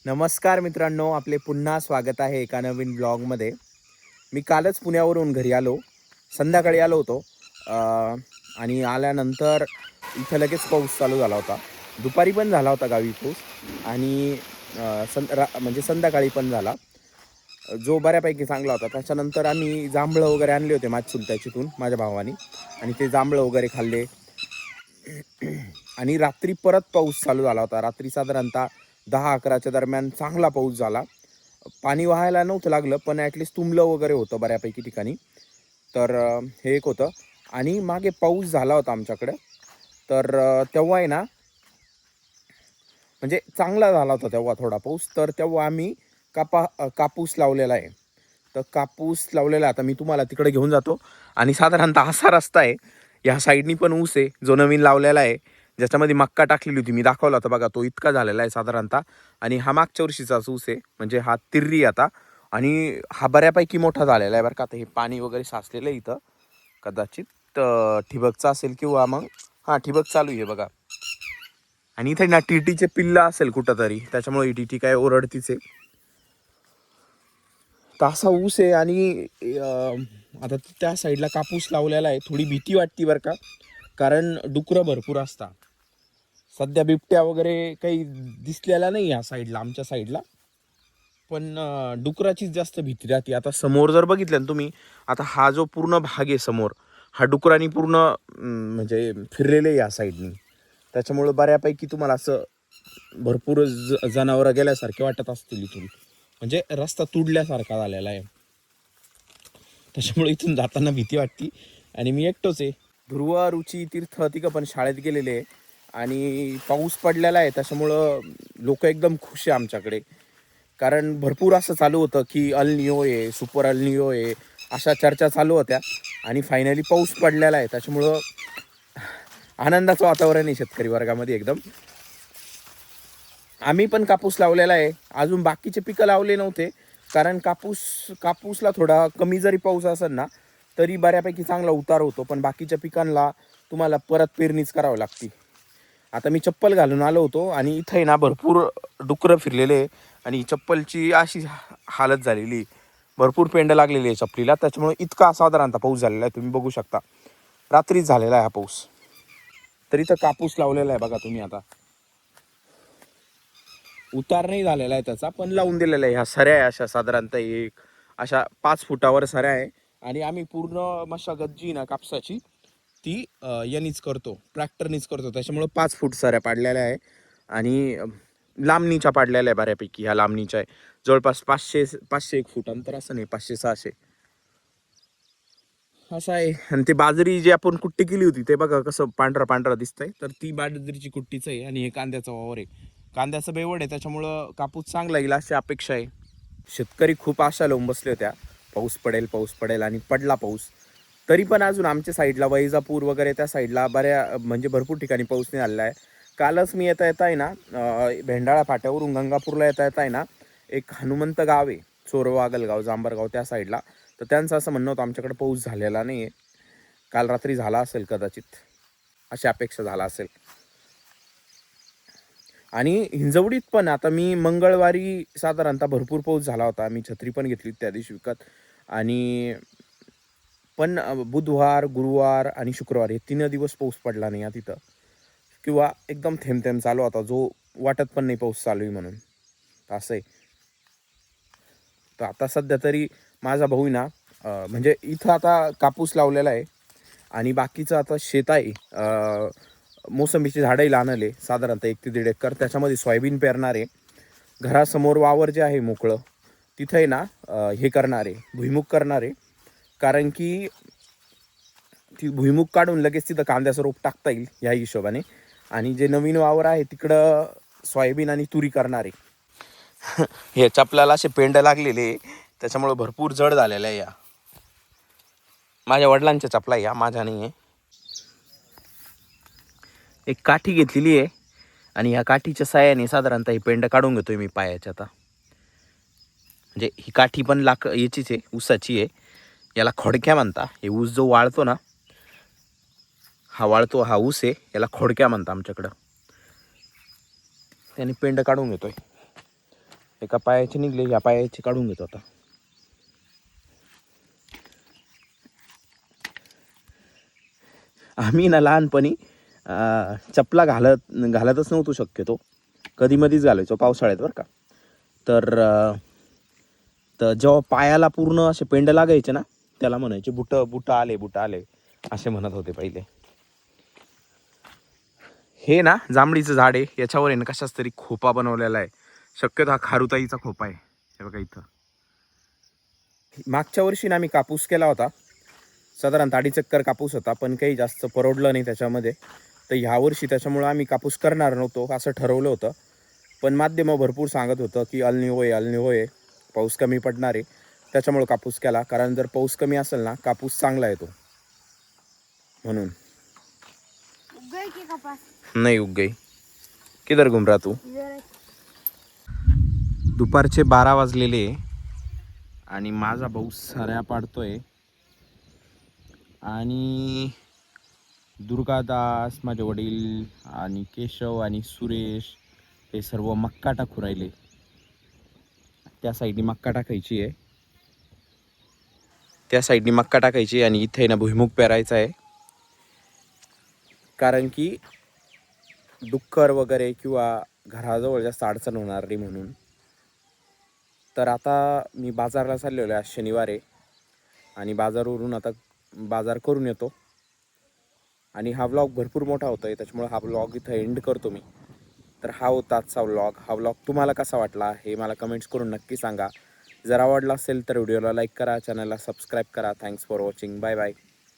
नमस्कार मित्रांनो, आपले पुन्हा स्वागत आहे एका नवीन ब्लॉगमध्ये. मी कालच पुण्यावरून घरी आलो. संध्याकाळी आलो होतो आणि आल्यानंतर इथं लगेच पाऊस चालू झाला होता. दुपारी पण झाला होता गावी पाऊस आणि म्हणजे संध्याकाळी पण झाला, जो बऱ्यापैकी चांगला होता. त्याच्यानंतर आम्ही जांभळं वगैरे आणले होते माझ्या चुलत्याच्यातून, माझ्या भावानी, आणि ते जांभळं वगैरे खाल्ले. आणि रात्री परत पाऊस चालू झाला होता. रात्री साधारणतः 10-11च्या दरम्यान चांगला पाऊस झाला. पाणी वाहायला नव्हतं लागलं, पण ॲटलिस्ट तुंबलं वगैरे होतं बऱ्यापैकी ठिकाणी. तर हे एक होतं. आणि मागे पाऊस झाला होता आमच्याकडं. तर तेव्हा आहे ना, म्हणजे चांगला झाला होता तेव्हा थोडा पाऊस. तर तेव्हा आम्ही कापूस लावलेला आहे. तर कापूस लावलेला आता मी तुम्हाला तिकडे घेऊन जातो. आणि साधारणतः असा रस्ता आहे. ह्या साईडनी पण ऊस आहे, जो नवीन लावलेला आहे. ज्याच्यामध्ये मक्का टाकलेली होती, मी दाखवला होता बघा, तो इतका झालेला आहे साधारणतः. आणि हा मागच्या वर्षीचाच ऊस आहे, म्हणजे हा तिर्री आता. आणि हा बऱ्यापैकी मोठा झालेला आहे बरं का. आता हे पाणी वगैरे साचलेलं आहे इथं, कदाचित ठिबकचा असेल किंवा मग हां, ठिबक चालू आहे बघा. आणि इथे ना टीटीचे पिल्ला असेल कुठं तरी, त्याच्यामुळे टीटी काय ओरडतीच आहे. तासा ऊस आहे. आणि आता त्या साईडला कापूस लावलेला आहे. थोडी भीती वाटते बरं का, कारण डुकरं भरपूर असतात. सध्या बिबट्या वगैरे काही दिसलेला नाही या साईडला, आमच्या साईडला. पण डुकराचीच जास्त भीती राहते. आता समोर जर बघितलं ना तुम्ही, आता हा जो पूर्ण भाग आहे समोर, हा डुकरांनी पूर्ण म्हणजे फिरलेले या साईडनी. त्याच्यामुळं बऱ्यापैकी तुम्हाला असं भरपूर जनावरं गेल्यासारखे वाटत असतील इथून. म्हणजे रस्ता तुडल्यासारखा झालेला आहे. त्याच्यामुळे इथून जाताना भीती वाटते. आणि मी एकटोच आहे. ध्रुव, रुची, तीर्थ तिघं पण शाळेत गेलेले आहे. आणि पाऊस पडलेला आहे, त्याच्यामुळं लोक एकदम खुश आहे आमच्याकडे. कारण भरपूर असं चालू होतं की अल नियो आहे, सुपर अल नियो आहे, अशा चर्चा चालू होत्या. आणि फायनली पाऊस पडलेला आहे, त्याच्यामुळं आनंदाचं वातावरण आहे शेतकरी वर्गामध्ये एकदम. आम्ही पण कापूस लावलेला आहे. अजून बाकीचे पिकं लावले नव्हते, कारण कापूसला थोडा कमी जरी पाऊस असेल ना, तरी बऱ्यापैकी चांगला उतार होतो. पण बाकीच्या पिकांना तुम्हाला परत पेरणीच करावी लागते. आता मी चप्पल घालून आलो होतो आणि इथं आहे ना भरपूर डुकरं फिरलेले आहे. आणि चप्पलची अशी हालत झालेली, भरपूर पेंड लागलेली आहे चप्पलीला. त्याच्यामुळे इतका असाधारणतः पाऊस झालेला आहे, तुम्ही बघू शकता. रात्रीच झालेला आहे हा पाऊस. तरी तर कापूस लावलेला आहे बघा तुम्ही. आता उतार नाही झालेला आहे त्याचा, पण लावून दिलेला आहे. ह्या सऱ्या आहे अशा साधारणतः एक अशा 5 फुटावर सऱ्या आहे. आणि आम्ही पूर्ण मशागत जी ना कापसाची, ती यानीच करतो, ट्रॅक्टरनीच करतो. त्याच्यामुळं 5 फूट सऱ्या पाडलेल्या आहे. आणि लांबणीच्या पाडलेल्या आहे बऱ्यापैकी. ह्या लांबणीच्या आहे, जवळपास 500-1 फूट अंतर असं नाही, 500-600 असं आहे. आणि ते बाजरी जी आपण कुट्टी केली होती, ते बघा कसं पांढरा पांढरा दिसतंय. तर ती बाजरीची कुट्टीच आहे. आणि हे कांद्याचा वावर आहे. कांद्याचं बेवड आहे, त्याच्यामुळं कापूस चांगला येईल अशी अपेक्षा आहे. शेतकरी खूप आशा लावून बसले होत्या, पाऊस पडेल पाऊस पडेल, आणि पडला पाऊस. तरी पण अजून आमच्या साईडला वैजापूर वगैरे त्या साईडला म्हणजे भरपूर ठिकाणी पाऊस नाही आलेला आहे. कालच मी येता येता आहे ना, भेंडाळा फाट्यावरून गंगापूरला येता येता आहे ना, एक हनुमंत गाव आहे, चोरवागलगाव, जांभरगाव त्या साईडला. तर त्यांचं असं म्हणणं होतं आमच्याकडे पाऊस झालेला नाही आहे. काल रात्री झाला असेल कदाचित, अशी अपेक्षा झाला असेल. आणि हिंजवडीत पण आता मी मंगळवारी साधारणतः भरपूर पाऊस झाला होता. मी छत्री पण घेतली त्या दिवशी विकत. आणि पण बुधवार, गुरुवार आणि शुक्रवार हे 3 दिवस पाऊस पडला नाही तिथं, किंवा एकदम थेंब थेंब चालू होता, जो वाटत पण नाही पाऊस चालू आहे म्हणून. असं आहे. तर आता सध्या तरी माझा भाऊ ना, म्हणजे इथं आता कापूस लावलेला आहे. आणि बाकीचं आता शेत आहे. मोसंबीची झाडंही लावलेले साधारणतः 1 ते 1.5 एकर. त्याच्यामध्ये सोयाबीन पेरणार आहे. घरासमोर वावर जे आहे मोकळं, तिथं आहे ना, हे करणार आहे, भुईमुग करणार आहे. कारण की ती भुईमुग काढून लगेच तिथं कांद्याचं रोप टाकता येईल ह्या हिशोबाने. आणि जे नवीन वावर आहे तिकडं सोयाबीन आणि तुरी करणार आहे. हे चपलाला असे पेंड लागलेले, त्याच्यामुळे भरपूर जड झालेलं आहे. या माझ्या वडिलांच्या चपला आहे, या माझ्या नाही आहे. एक काठी घेतलेली आहे, आणि ह्या काठीच्या साह्याने साधारणतः ही पेंड काढून घेतोय मी पायाच्या. आता म्हणजे ही काठी पण याचीच आहे, ऊसाची आहे. याला खोडक्या म्हणता. हे ऊस जो वाळतो ना, हा ऊस आहे, याला खोडक्या म्हणता आमच्याकडं. त्याने पेंड काढून घेतोय. एका पायाचे निघले, या पायाचे काढून घेतो आता. आम्ही ना लहानपणी चपला घालतच नव्हतो शक्यतो, कधी मधीच घालायचो पावसाळ्यात बरं का. तर जेव्हा पायाला पूर्ण असे पेंड लागायचे ना, त्याला म्हणायचे बुट आले असे म्हणत होते पहिले. हे ना जांभळीचं झाड आहे, याच्यावर आहे ना कशाच तरी खोपा बनवलेला आहे. शक्यतो हा खारुताईचा खोपा आहे. हे बघा इथं. मागच्या वर्षी ना आम्ही कापूस केला होता, साधारणतः 2.5 एकर कापूस होता, पण काही जास्त परवडलं नाही त्याच्यामध्ये. तर ह्या वर्षी त्याच्यामुळं आम्ही कापूस करणार नव्हतो असं ठरवलं होतं. पण माध्यमं भरपूर सांगत होतं की अल्निनो आहे, पाऊस कमी पडणार आहे, त्याच्यामुळं कापूस केला. कारण जर पाऊस कमी असेल ना, कापूस चांगला येतो म्हणून. नाही उग गई. किधर घुम रहा तू? दुपारचे 12 वाजलेले आणि माझा भाऊ सऱ्या पाडतोय आणि दुर्गादास, माझे वडील आणि केशव आणि सुरेश हे सर्व मक्का टाकू राहिले. त्या साईडनी मक्का टाकायची आहे, आणि इथे ना भुईमुग पेरायचा आहे. कारण की डुक्कर वगैरे किंवा घराजवळ जास्त अडचण होणार नाही म्हणून. तर आता मी बाजारला चाललेलो आहे, आज शनिवार आहे, आणि बाजारवरून आता बाजार करून येतो. आणि हा व्लॉग भरपूर मोठा होतोय, त्याच्यामुळे हा व्लॉग इथं एंड करतो मी. तर हा होता आजचा व्लॉग. हा व्लॉग तुम्हाला कसा वाटला हे मला कमेंट्स करून नक्की सांगा. जर आवडला असेल तर व्हिडिओला लाईक करा, चॅनलला सबस्क्राईब करा. Thanks for watching. Bye bye.